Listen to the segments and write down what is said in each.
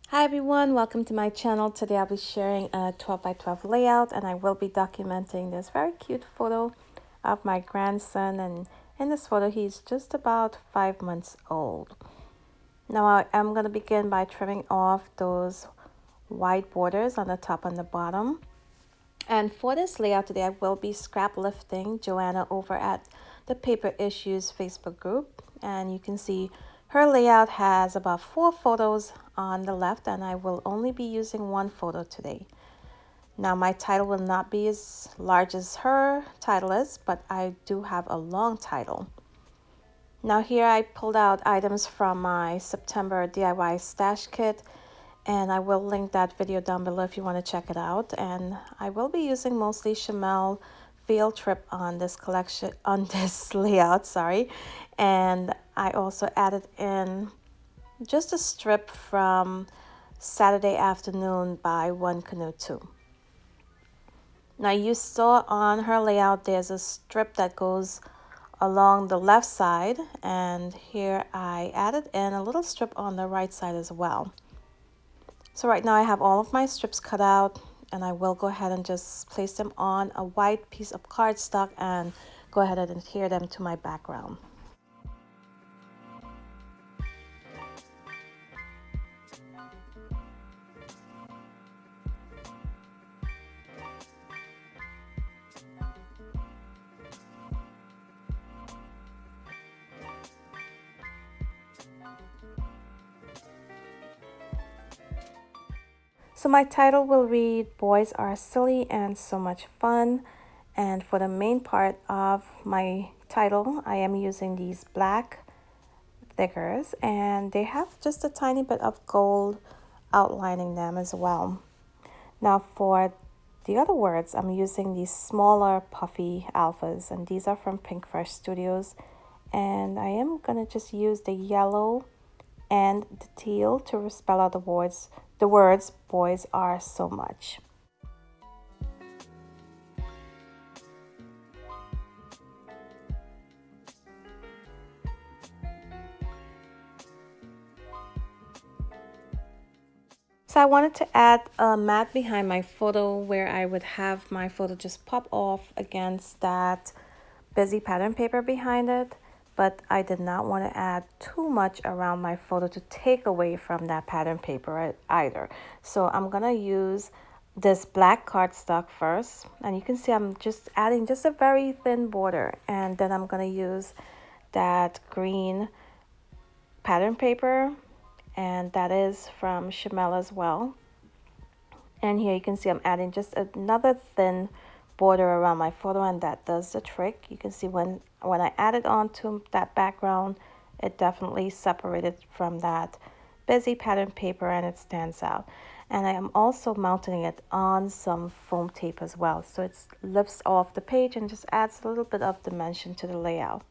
Hi everyone, welcome to my channel. Today I'll be sharing a 12 by 12 layout and I will be documenting this very cute photo of my grandson, and in this photo he's just about 5 months old. Now I am going to begin by trimming off those white borders on the top and the bottom. And for this layout today I will be scrap lifting Joanna over at the Paper Issues Facebook group, and you can see her layout has about 4 photos on the left, and I will only be using 1 photo today. Now my title will not be as large as her title is, but I do have a long title. Now here I pulled out items from my September DIY stash kit, and I will link that video down below if you want to check it out. And I will be using mostly Shimelle Field Trip on this collection, on this layout, sorry. And I also added in just a strip from Saturday Afternoon by One Canoe 2. Now you saw on her layout there's a strip that goes along the left side, and here I added in a little strip on the right side as well. So right now I have all of my strips cut out, and I will go ahead and just place them on a white piece of cardstock and go ahead and adhere them to my background. So my title will read Boys Are Silly and So Much Fun. And for the main part of my title, I am using these black stickers, and they have just a tiny bit of gold outlining them as well. Now for the other words, I'm using these smaller puffy alphas, and these are from Pinkfresh Studios. And I am going to just use the yellow and the teal to spell out the words boys are so much. So I wanted to add a mat behind my photo where I would have my photo just pop off against that busy pattern paper behind it, but I did not want to add too much around my photo to take away from that pattern paper either. So I'm gonna use this black cardstock first, and you can see I'm just adding just a very thin border, and then I'm gonna use that green pattern paper, and that is from Shimelle as well. And here you can see I'm adding just another thin border around my photo, and that does the trick. You can see when I added onto that background, it definitely separated from that busy pattern paper and it stands out. And I am also mounting it on some foam tape as well, so it lifts off the page and just adds a little bit of dimension to the layout.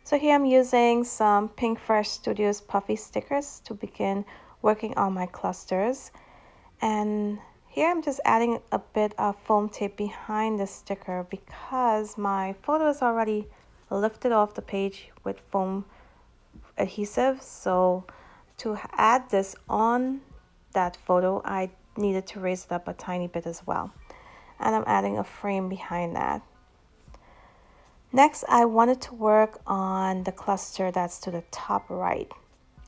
So here I'm using some Pinkfresh Studios Puffy Stickers to begin working on my clusters. And here I'm just adding a bit of foam tape behind the sticker because my photo is already lifted off the page with foam adhesive. So to add this on that photo, I needed to raise it up a tiny bit as well. And I'm adding a frame behind that. Next, I wanted to work on the cluster that's to the top right.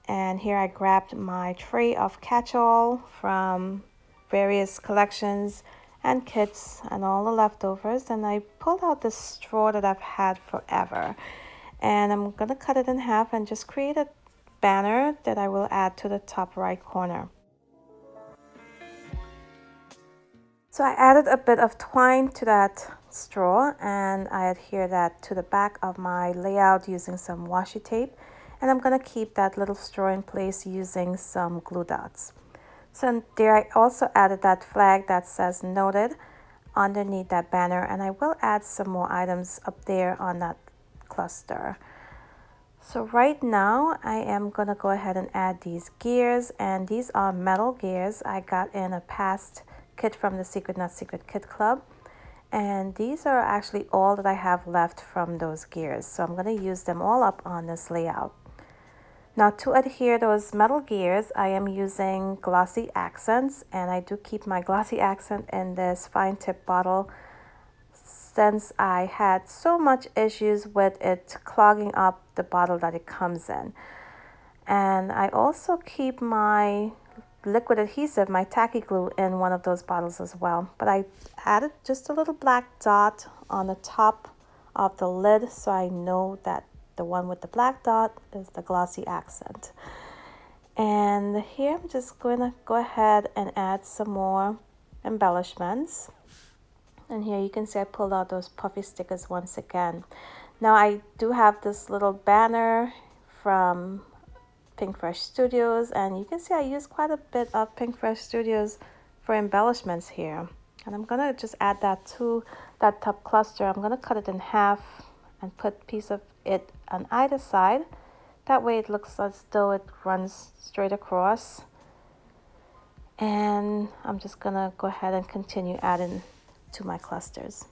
And here I grabbed my tray of catch-all from various collections and kits and all the leftovers, and I pulled out this straw that I've had forever. And I'm going to cut it in half and just create a banner that I will add to the top right corner. So I added a bit of twine to that straw, and I adhere that to the back of my layout using some washi tape, and I'm going to keep that little straw in place using some glue dots. So there I also added that flag that says noted. underneath that banner, and I will add some more items up there on that cluster. So right now I am gonna go ahead and add these gears, and these are metal gears I got in a past kit from the Secret Not Secret Kit Club, and these are actually all that I have left from those gears, so I'm gonna use them all up on this layout. Now to adhere those metal gears, I am using Glossy Accents, and I do keep my Glossy Accent in this fine tip bottle since I had so much issues with it clogging up the bottle that it comes in. And I also keep my liquid adhesive, my tacky glue, in one of those bottles as well. But I added just a little black dot on the top of the lid so I know that the one with the black dot is the Glossy Accent. And here I'm just going to go ahead and add some more embellishments. And here you can see I pulled out those puffy stickers once again. Now I do have this little banner from Pinkfresh Studios, and you can see I use quite a bit of Pinkfresh Studios for embellishments here. And I'm gonna just add that to that top cluster. I'm gonna cut it in half and put a piece of it on either side. That way it looks as though it runs straight across. And I'm just gonna go ahead and continue adding to my clusters.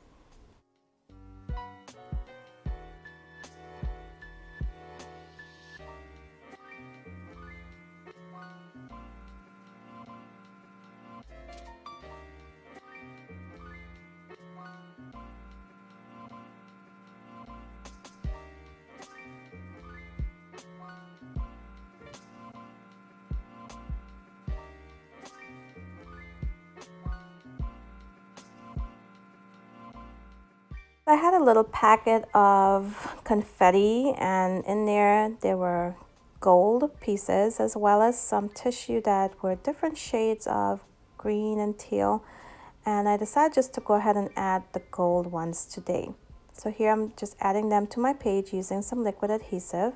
I had a little packet of confetti, and in there were gold pieces as well as some tissue that were different shades of green and teal, and I decided just to go ahead and add the gold ones today. So here I'm just adding them to my page using some liquid adhesive.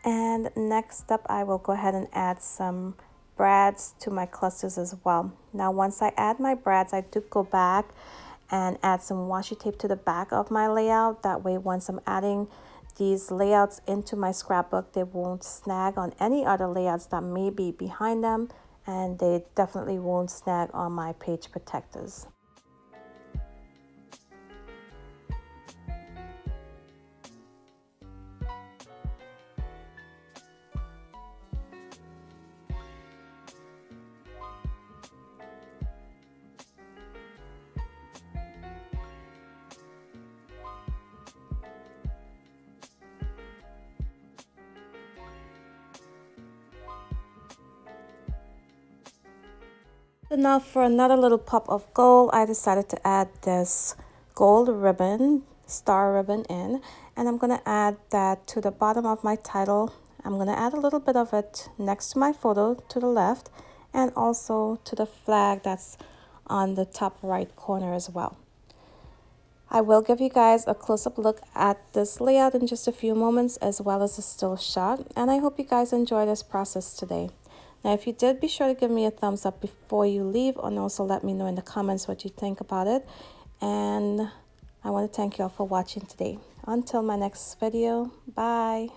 And next up I will go ahead and add some brads to my clusters as well. Now once I add my brads, I do go back and add some washi tape to the back of my layout. That way once I'm adding these layouts into my scrapbook, they won't snag on any other layouts that may be behind them, and they definitely won't snag on my page protectors. So now for another little pop of gold, I decided to add this gold ribbon, star ribbon in, and I'm going to add that to the bottom of my title. I'm going to add a little bit of it next to my photo to the left, and also to the flag that's on the top right corner as well. I will give you guys a close-up look at this layout in just a few moments, as well as a still shot, and I hope you guys enjoy this process today. Now, if you did, be sure to give me a thumbs up before you leave, and also let me know in the comments what you think about it. And I want to thank you all for watching today. Until my next video, bye.